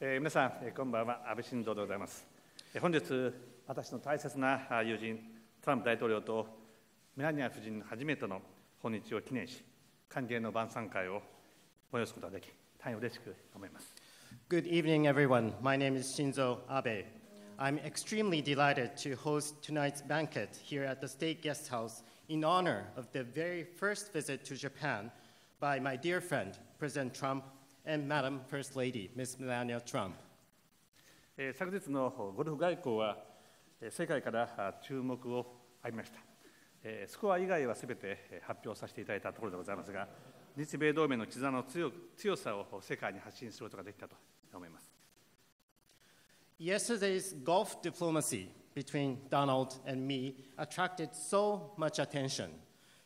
皆さん、こんばんは。安倍晋三でございます。本日、私の大切な友人、トランプ大統領とメラニア夫人の初めての訪日を記念し、歓迎の晩餐会を催すことができ、大変嬉しく思います。Good evening, everyone. My name is Shinzo Abe. I'm extremely delighted to host tonight's banquet here at the State Guest House in honor of the very first visit to Japan by my dear friend, President Trump, and Madam First Lady, Ms. Melania Trump. 昨日のゴルフ外交は世界から注目を浴びました。スコア以外はすべて発表させていただいたところでございますが、日米同盟の絆の強さを世界に発信することができたと思います。Yesterday's golf diplomacy between Donald and me attracted so much attention,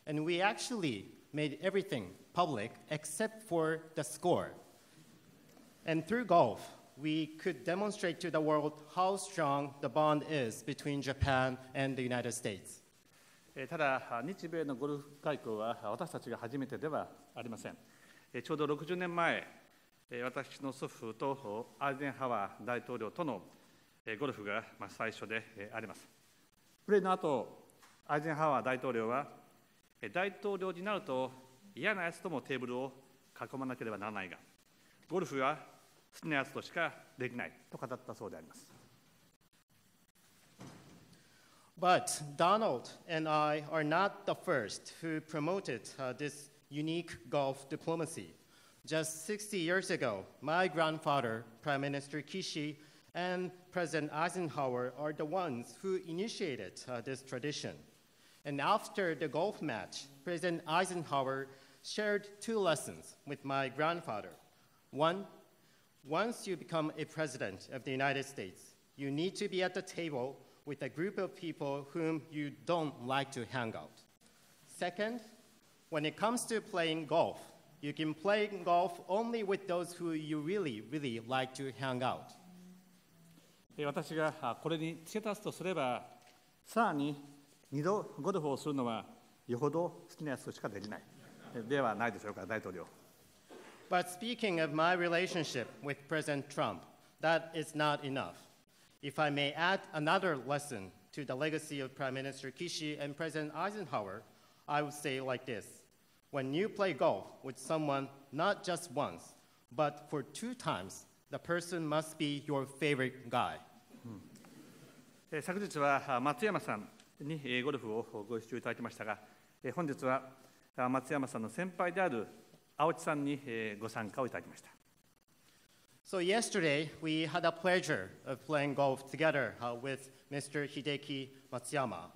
and we actually made everything public except for the score. And through golf, we could demonstrate to the world how strong the bond is between Japan and the United States. ただ、日米のゴルフ外交は私たちが初めてではありません。ちょうど60年前、私の祖父とアイゼンハワー大統領とのゴルフが最初であります。プレーの後、アイゼンハワー大統領は、大統領になると嫌なやつともテーブルを囲まなければならないが、ゴルフは好きなやつとしかできないと語ったそうであります。But Donald and I are not the first who promoted this unique golf diplomacy. Just 60 years ago, my grandfather, Prime Minister Kishi, and President Eisenhower are the ones who initiated this tradition. And after the golf match, President Eisenhower shared two lessons with my grandfather. One, once you become a president of the United States, you need to be at the table with a group of people whom you don't like to hang out. Second, when it comes to playing golf, you can play golf only with those who you really, really like to hang out. 私がこれに付け足すとすれば、さらに2度ゴルフをするのはよほど好きなやつとしかできないではないでしょうか、大統領。But speaking of my relationship with President Trump, that is not enough. If I may add another lesson to the legacy of Prime Minister Kishi and President Eisenhower, I would say like this. When you play golf with someone not just once, but for 2 times, the person must be your favorite guy. 昨日は松山さんにゴルフをご一緒いただきましたが、本日は松山さんの先輩である青木さんにご参加をいただきました。So yesterday, we had a pleasure of playing golf together with Mr. Hideki Matsuyama.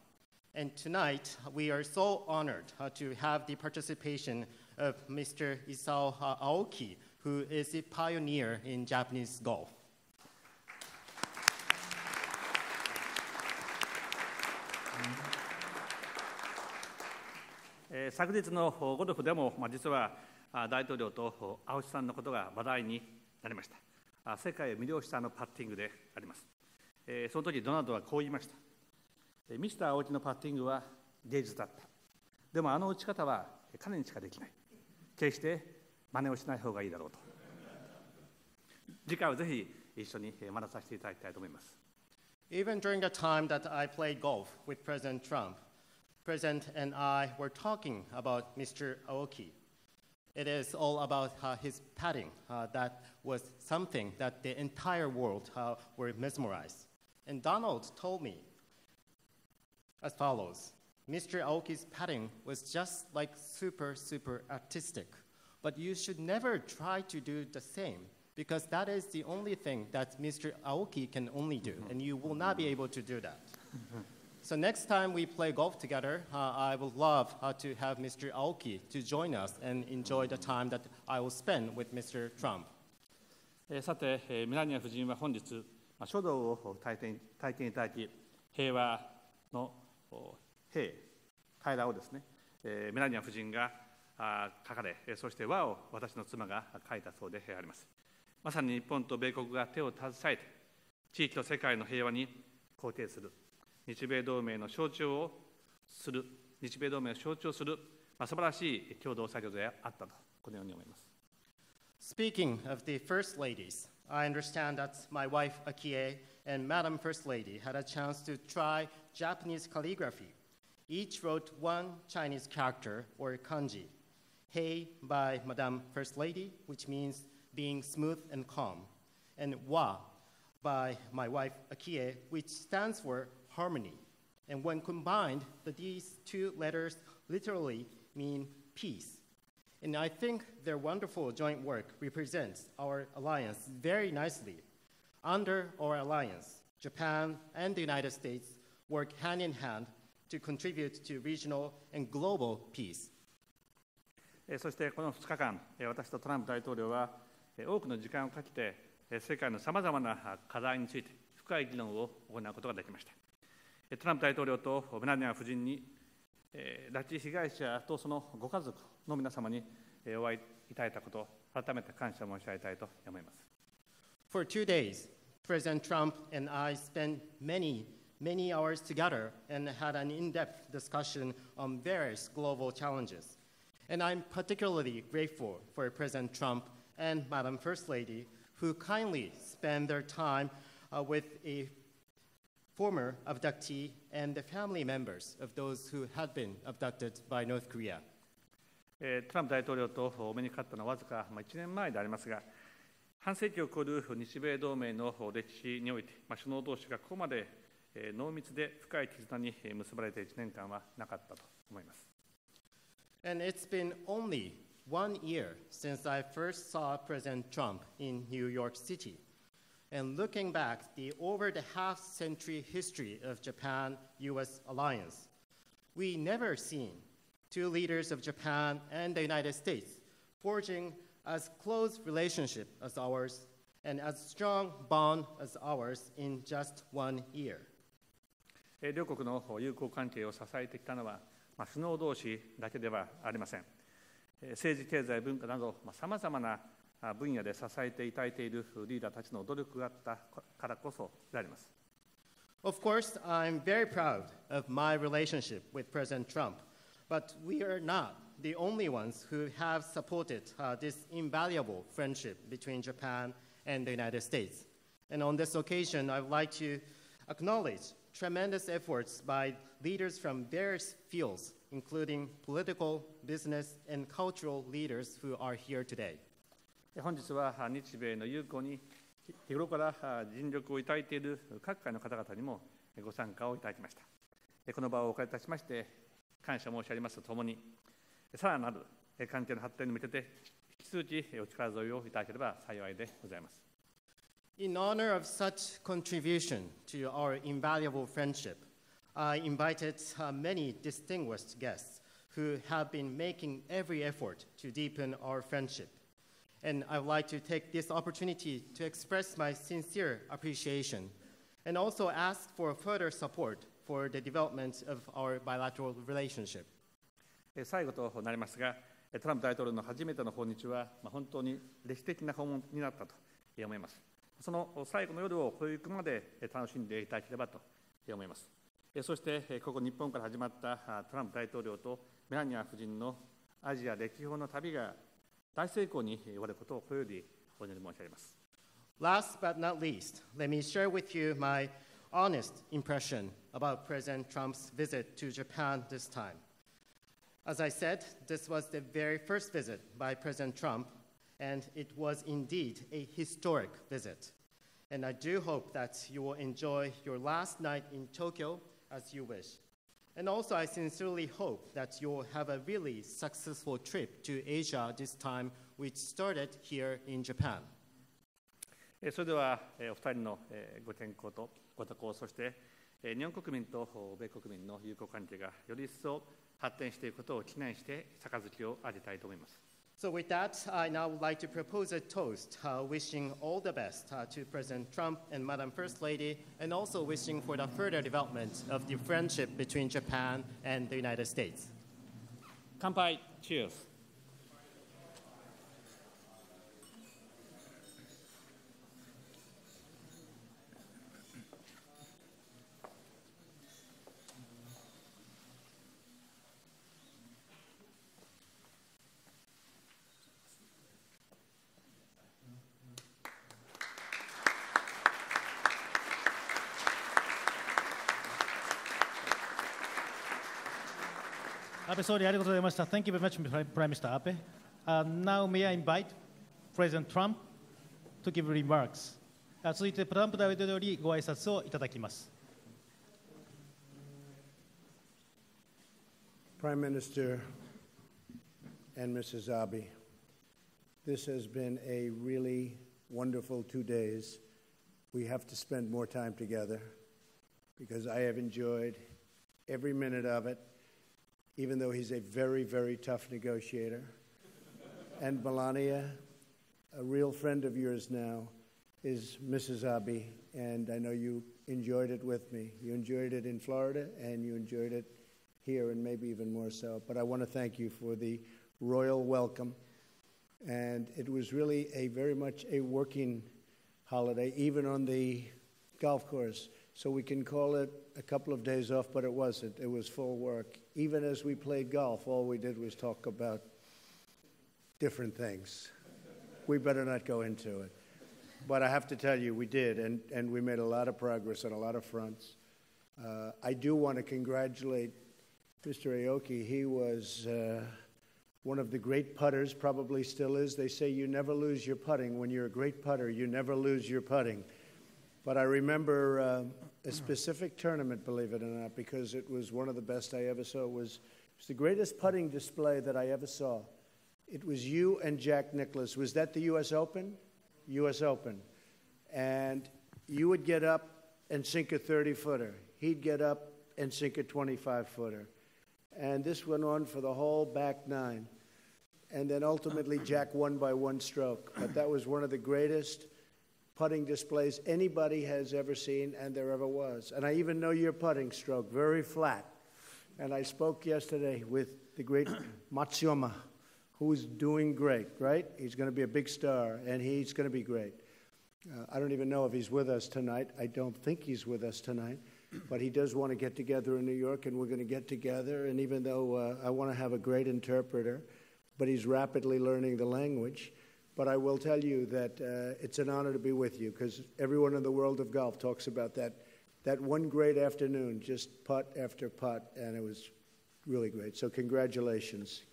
And tonight, we are so honored to have the participation of Mr. Isao Aoki, who is a pioneer in Japanese golf. 昨日のゴルフでも、実は大統領と青木さんのことが話題になりました。世界を魅了したパッティングであります。その時ドナルドはこう言いました。ミスター青木のパッティングは芸術だった。でも打ち方は彼にしかできない。決して真似をしない方がいいだろうと。次回はぜひ一緒に学ばせていただきたいと思います。Even during the time that I played golf with President Trump, President and I were talking about Mr. Aoki. It is all about his putting. That was something that the entire world were mesmerized. And Donald told me as follows. Mr. Aoki's putting was just like super artistic. But you should never try to do the same, because that is the only thing that Mr. Aoki can only do, and you will not be able to do that. So next time we play golf together, I would love to have Mr. Aoki to join us and enjoy the time that I will spend with Mr. Trump. さて、メラニア夫人は本日、書道を体験いただき、平和の平をですね、メラニア夫人が書かれ、そして和を私の妻が書いたそうであります。まさに日本と米国が手を携えて、地域と世界の平和に貢献する。日米同盟の象徴をする、素晴らしい共同作業であったと、このように思います。Speaking of the first ladies, I understand that my wife Akie and Madam First Lady had a chance to try Japanese calligraphy. Each wrote one Chinese character or kanji. Hei by Madam First Lady, which means being smooth and calm, and wa by my wife Akie, which stands for harmony. And when combined, these two letters literally mean peace. And I think their wonderful joint work represents our alliance very nicely. Under our alliance, Japan and the United States work hand in hand to contribute to regional and global peace. そしてこの2日間、私とトランプ大統領は多くの時間をかけて世界のさまざまな課題について深い議論を行うことができました。トランプ大統領とメラニア夫人に拉致被害者とそのご家族の皆様にお会いいただいたこと、改めて感謝申し上げたいと思います。For 2 days, President Trump and I spent many hours together and had an in-depth discussion on various global challenges. And I'm particularly grateful for President Trump and Madam First Lady, who kindly spent their time with a former abductee and the family members of those who had been abducted by North Korea. トランプ大統領とお目にかかったのはわずか1年前でありますが、半世紀を超える日米同盟の歴史において、首脳同士がここまで濃密で深い絆に結ばれて1年間はなかったと思います。And it's been only 1 year since I first saw President Trump in New York City. And looking back the over the half-century history of Japan-US alliance, we never seen two leaders of Japan and the United States forging as close relationship as ours and as strong bond as ours in just 1 year. 両国の友好関係を支えてきたのは、首脳同士だけではありません。政治、経済、文化などさまざまな分野で支えていただいているリーダーたちの努力があったからこそであります。Of course, I'm very proud of my relationship with President Trump, but we are not the only ones who have supported this invaluable friendship between Japan and the United States. And on this occasion, I would like to acknowledge tremendous efforts by leaders from various fields, including political, business, and cultural leaders who are here today. 本日は日米の友好に日頃から尽力をいただいている各界の方々にもご参加をいただきました。この場をお借りいたしまして感謝申し上げますとともに、さらなる関係の発展に向けて引き続きお力添えをいただければ幸いでございます。In honor of such contribution to our invaluable friendship, I invited many distinguished guests who have been making every effort to deepen our friendship. And I would like to take this opportunity to express my sincere appreciation and also ask for further support for the development of our bilateral relationship. 最後となりますが、トランプ大統領の初めての訪日は本当に歴史的な訪問になったと思います。その最後の夜をこういうまで楽しんでいただければと思います。そしてここ日本から始まったトランプ大統領とメラニア夫人のアジア歴訪の旅が大成功に終わることをこれよりお祈り申し上げます。Last but not least, let me share with you my honest impression about President Trump's visit to Japan this time. As I said, this was the very first visit by President Trump, and it was indeed a historic visit. And I do hope that you will enjoy your last night in Tokyo as you wish. And also, I sincerely hope that you will have a really successful trip to Asia this time, which started here in Japan. それではお二人のご健康とご多幸、そして日本国民と米国民の友好関係がより一層発展していくことを祈念して杯をあげたいと思います。So with that, I now would like to propose a toast, wishing all the best to President Trump and Madam First Lady, and also wishing for the further development of the friendship between Japan and the United States. 乾杯 Cheers! 安倍総理ありがとうございました。Thank you very much, Prime Minister Abe. Now may I invite President Trump to give remarks. 続いてトランプ大統領よりご挨拶をいただきます。Prime Minister and Mrs. Abe, this has been a really wonderful 2 days. We have to spend more time together because I have enjoyed every minute of it, even though he's a very, very tough negotiator. And Melania, a real friend of yours now, is Mrs. Abe, and I know you enjoyed it with me. You enjoyed it in Florida, and you enjoyed it here, and maybe even more so. But I want to thank you for the royal welcome. And it was really very much a working holiday, even on the golf course. So we can call it a couple of days off, but it wasn't. It was full work. Even as we played golf, all we did was talk about different things. We better not go into it. But I have to tell you, we did, and we made a lot of progress on a lot of fronts. I do want to congratulate Mr. Aoki. He was one of the great putters, probably still is. They say you never lose your putting. When you're a great putter, you never lose your putting. But I remember a specific tournament, believe it or not, because it was one of the best I ever saw. It was the greatest putting display that I ever saw. It was you and Jack Nicklaus. Was that the U.S. Open? U.S. Open. And you would get up and sink a 30-footer. He'd get up and sink a 25-footer. And this went on for the whole back nine. And then ultimately Jack won by one stroke. But that was one of the greatest putting displays anybody has ever seen and there ever was. And I even know your putting stroke, very flat. And I spoke yesterday with the great Matsuyama, who's doing great, right? He's going to be a big star, and he's going to be great. I don't even know if he's with us tonight. I don't think he's with us tonight. But he does want to get together in New York, and we're going to get together. And even though I want to have a great interpreter, but he's rapidly learning the language. But I will tell you that it's an honor to be with you, because everyone in the world of golf talks about that one great afternoon, just putt after putt, and it was really great. So congratulations.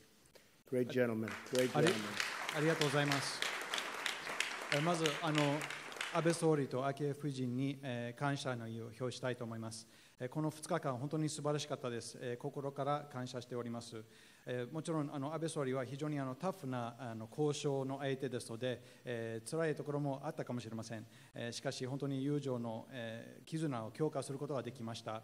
Great gentleman. Great gentleman. ありがとうございます。まず安倍総理と昭恵夫人に感謝の意を表したいと思います。この2日間本当に素晴らしかったです。心から感謝しております。もちろん安倍総理は非常にタフな交渉の相手ですので、辛いところもあったかもしれません。しかし本当に友情の絆を強化することができました。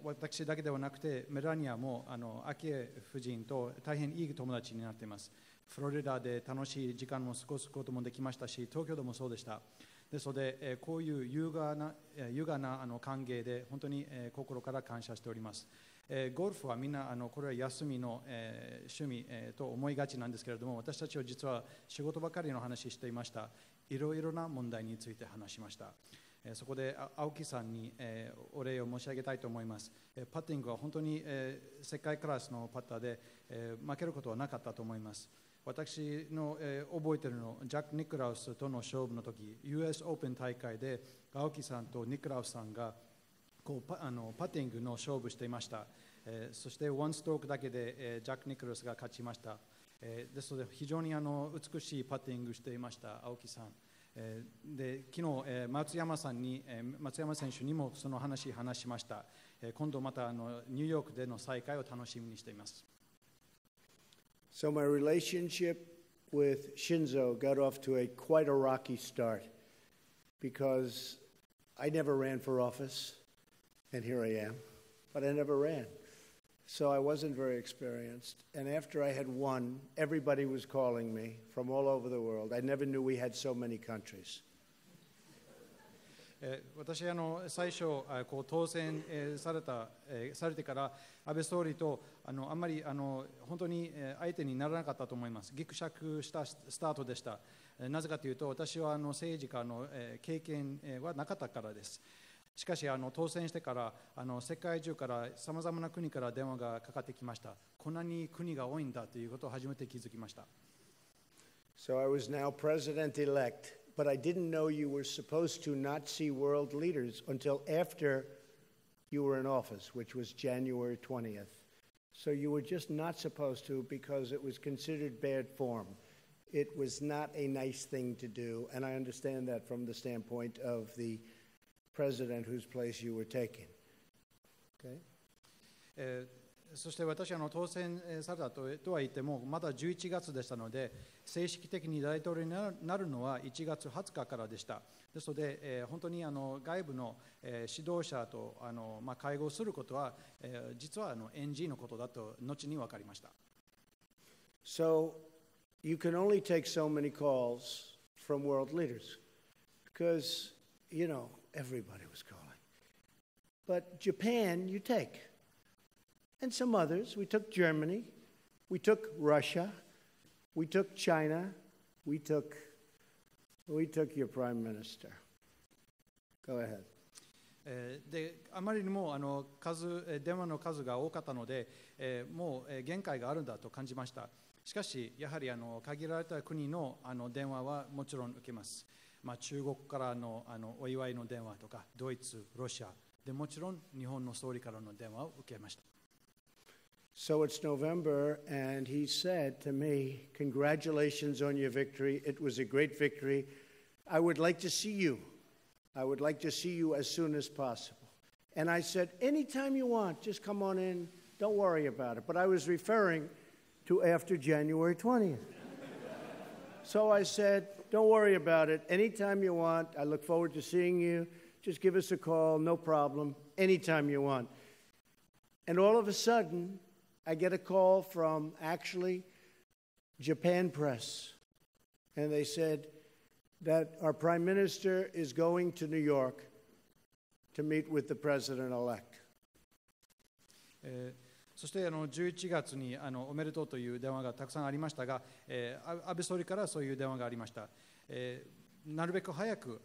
私だけではなくてメラニアも昭恵夫人と大変いい友達になっています。フロリダで楽しい時間を過ごすこともできましたし、東京でもそうでした。ですのでこういう優雅な歓迎で本当に心から感謝しております。ゴルフはみんなこれは休みの趣味と思いがちなんですけれども、私たちは実は仕事ばかりの話していました。いろいろな問題について話しました。そこで青木さんにお礼を申し上げたいと思います。パッティングは本当に世界クラスのパッターで負けることはなかったと思います。私の覚えているのジャック・ニクラウスとの勝負の時 US オープン大会で青木さんとニクラウスさんがパッティングの勝負していました。そしてワンストロークだけでジャック・ニクラウスが勝ちました。ですので非常に美しいパッティングしていました青木さん。で昨日松山選手にもその話しました。今度またニューヨークでの再会を楽しみにしています。So my relationship with Shinzo got off to quite a rocky start because I never ran for office, and here I am, but I never ran. So I wasn't very experienced. And after I had won, everybody was calling me from all over the world. I never knew we had so many countries. 私最初当選されてから安倍総理とあんまり本当に相手にならなかったと思います。ぎくしゃくしたスタートでした。なぜかというと私は政治家の経験はなかったからです。しかし当選してから世界中からさまざまな国から電話がかかってきました。こんなに国が多いんだということを初めて気づきました。So I was now president-elect, but I didn't know you were supposed to not see world leaders until after you were in office, which was January 20th. So you were just not supposed to because it was considered bad form. It was not a nice thing to do, and I understand that from the standpoint of the president whose place you were taking. Okay? そして私は当選されたとは言っても、まだ11月でしたので、正式的に大統領になるのは1月20日からでした。ですので、本当に外部の指導者と会合することは、実はNG のことだと後に分かりました。So you can only take so many calls from world leaders because, you know, everybody was calling. But Japan, you take. And some others. We took Germany. We took Russia. We took China. We took your prime minister. Go ahead. であまりにも電話の数が多かったので、もう限界があるんだと感じました。しかし、やはり限られた国の電話はもちろん受けます。中国からのお祝いの電話とか、ドイツ、ロシアでもちろん日本の総理からの電話を受けました。So it's November, and he said to me, "Congratulations on your victory. It was a great victory. I would like to see you. I would like to see you as soon as possible." And I said, "Anytime you want, just come on in. Don't worry about it." But I was referring to after January 20th. So I said, "Don't worry about it. Anytime you want. I look forward to seeing you. Just give us a call. No problem. Anytime you want." And all of a sudden, I get a call from actually Japan Press, and they said that our Prime Minister is going to New York to meet with the President-elect. そして11月におめでとうという電話がたくさんありましたが、安倍総理からそういう電話がありました。なるべく早く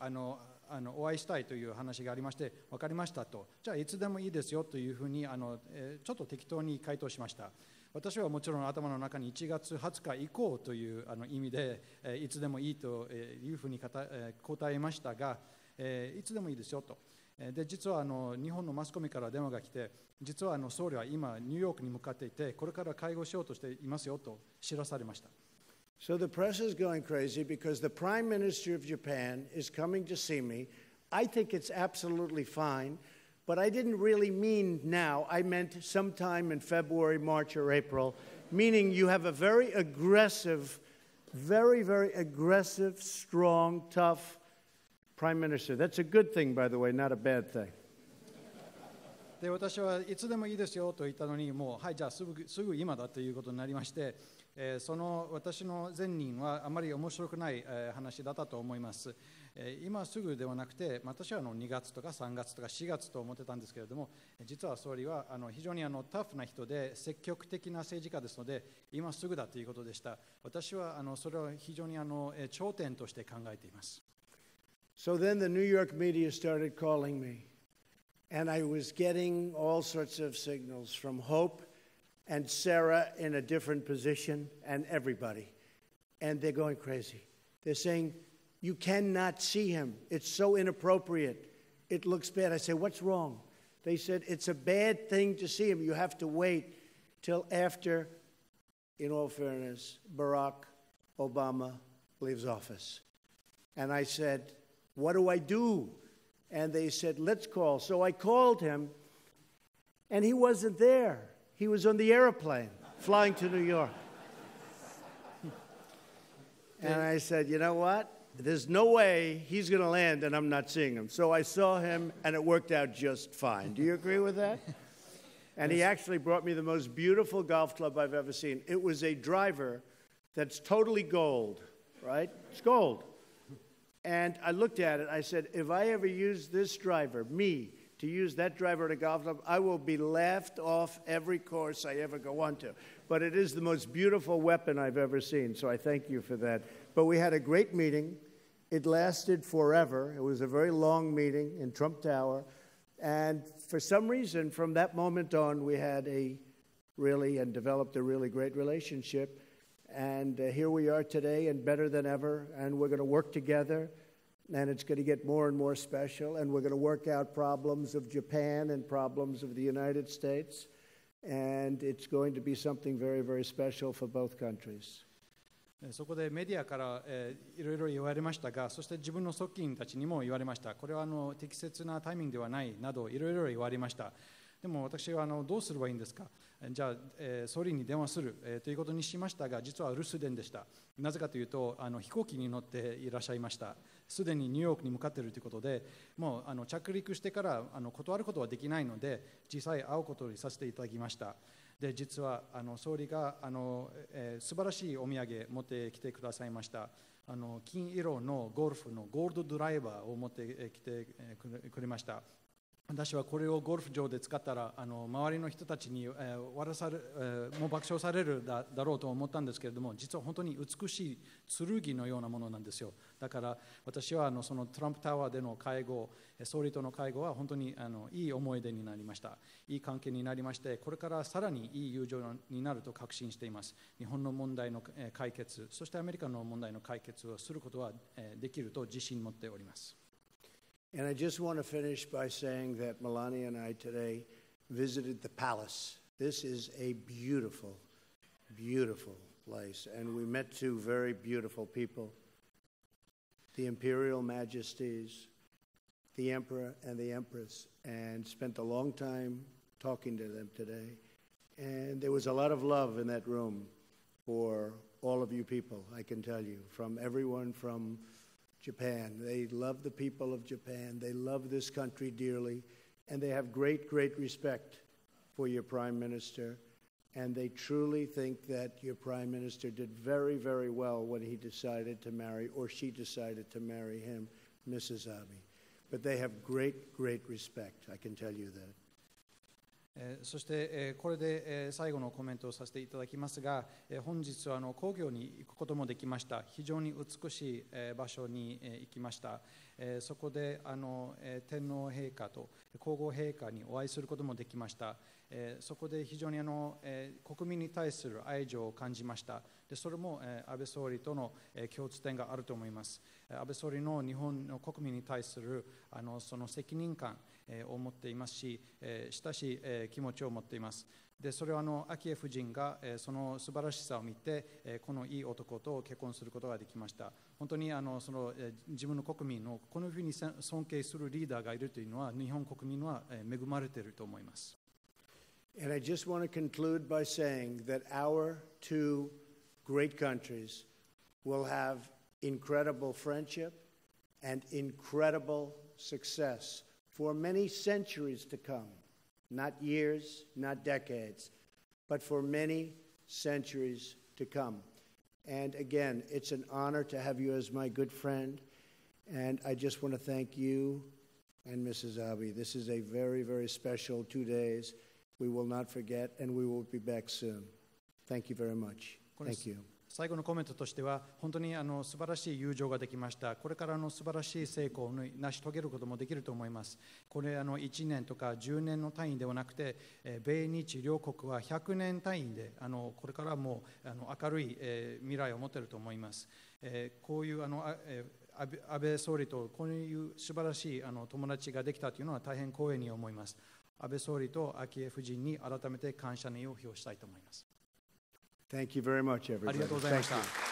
お会いしたいという話がありまして、分かりましたと、じゃあいつでもいいですよというふうにちょっと適当に回答しました。私はもちろん頭の中に1月20日以降という意味でいつでもいいというふうに答えましたが、いつでもいいですよと。で実は日本のマスコミから電話が来て、実は総理は今ニューヨークに向かっていて、これから会合しようとしていますよと知らされました。So the press is going crazy because the Prime Minister of Japan is coming to see me. I think it's absolutely fine, but I didn't really mean now. I meant sometime in February, March, or April, meaning you have a very aggressive, very, very aggressive, strong, tough Prime Minister. That's a good thing, by the way, not a bad thing. で私はいつでもいいですよと言ったのに、もうはい、じゃあすぐ今だということになりまして、その私の前任はあまり面白くない話だったと思います。今すぐではなくて、私は2月とか3月とか4月と思ってたんですけれども、実は総理は非常にタフな人で積極的な政治家ですので、今すぐだということでした。私はそれを非常に頂点として考えています。So then the New York media started calling me, and I was getting all sorts of signals from Hope and Sarah in a different position and everybody. And they're going crazy. They're saying, "You cannot see him. It's so inappropriate. It looks bad." I say, "What's wrong?" They said, "It's a bad thing to see him. You have to wait till after," in all fairness, Barack Obama leaves office. And I said, "What do I do?" And they said, "Let's call." So I called him, and he wasn't there. He was on the airplane flying to New York. And I said, "You know what? There's no way he's going to land and I'm not seeing him." So I saw him, and it worked out just fine. Do you agree with that? And he actually brought me the most beautiful golf club I've ever seen. It was a driver that's totally gold, right? It's gold. And I looked at it. I said, if I ever use this driver, me, to use that driver at a golf club, I will be laughed off every course I ever go on to. But it is the most beautiful weapon I've ever seen, so I thank you for that. But we had a great meeting. It lasted forever. It was a very long meeting in Trump Tower. And for some reason, from that moment on, we had developed a really great relationship. And here we are today, and better than ever, and we're going to work together, and it's going to get more and more special, and we're going to work out problems of Japan and problems of the United States. and it's going to be something very, very special for both countries. そこでメディアからいろいろ言われましたが、そして自分の側近たちにも言われました。これは適切なタイミングではないなどいろいろ言われました。でも私はどうすればいいんですか。じゃあ、総理に電話する、ということにしましたが、実は留守電でした。なぜかというと飛行機に乗っていらっしゃいました。すでにニューヨークに向かっているということで、もう着陸してから断ることはできないので、実際会うことにさせていただきました。で実は総理が素晴らしいお土産持ってきてくださいました。金色のゴルフのゴールドドライバーを持ってきてくれました。私はこれをゴルフ場で使ったら周りの人たちにもう爆笑されるだろうと思ったんですけれども、実は本当に美しい剣のようなものなんですよ。だから私はそのトランプタワーでの会合、総理との会合は本当にいい思い出になりました。いい関係になりまして、これからさらにいい友情になると確信しています。日本の問題の解決、そしてアメリカの問題の解決をすることはできると自信を持っております。And I just want to finish by saying that Melania and I today visited the palace. This is a beautiful, beautiful place, and we met two very beautiful people, the Imperial Majesties, the Emperor and the Empress, and spent a long time talking to them today. And there was a lot of love in that room for all of you people, I can tell you, from everyone from Japan. They love the people of Japan. They love this country dearly, and they have great, great respect for your Prime Minister, and they truly think that your Prime Minister did very, very well when he decided to marry, or she decided to marry him, Mrs. Abe. But they have great, great respect, I can tell you that. そしてこれで最後のコメントをさせていただきますが、本日は皇居に行くこともできました。非常に美しい場所に行きました。そこで天皇陛下と皇后陛下にお会いすることもできました。そこで非常に国民に対する愛情を感じました。でそれも安倍総理との共通点があると思います。安倍総理の日本の国民に対するその責任感を持っていますし、親しい気持ちを持っています。でそれは昭恵夫人がその素晴らしさを見て、このいい男と結婚することができました。本当にその自分の国民のこのふうに尊敬するリーダーがいるというのは、日本国民は恵まれていると思います。And I just want to conclude by saying that our two great countries will have incredible friendship and incredible success for many centuries to come. Not years, not decades, but for many centuries to come. And again, it's an honor to have you as my good friend. And I just want to thank you and Mrs. Abe. This is a very, very special 2 days. We will not forget, and we will be back soon. Thank you very much. Thank you. 最後のコメントとしては、本当に素晴らしい友情ができました。これから素晴らしい成功を成し遂げることもできると思います。これ1年とか10年の単位ではなくて、米日両国は100年単位でこれからも明るい未来を持っていると思います。こういう安倍総理とこういう素晴らしい友達ができたというのは大変光栄に思います。安倍総理と昭恵夫人に改めて感謝の意を表したいと思います。Thank you very much, everybody. ありがとうございました。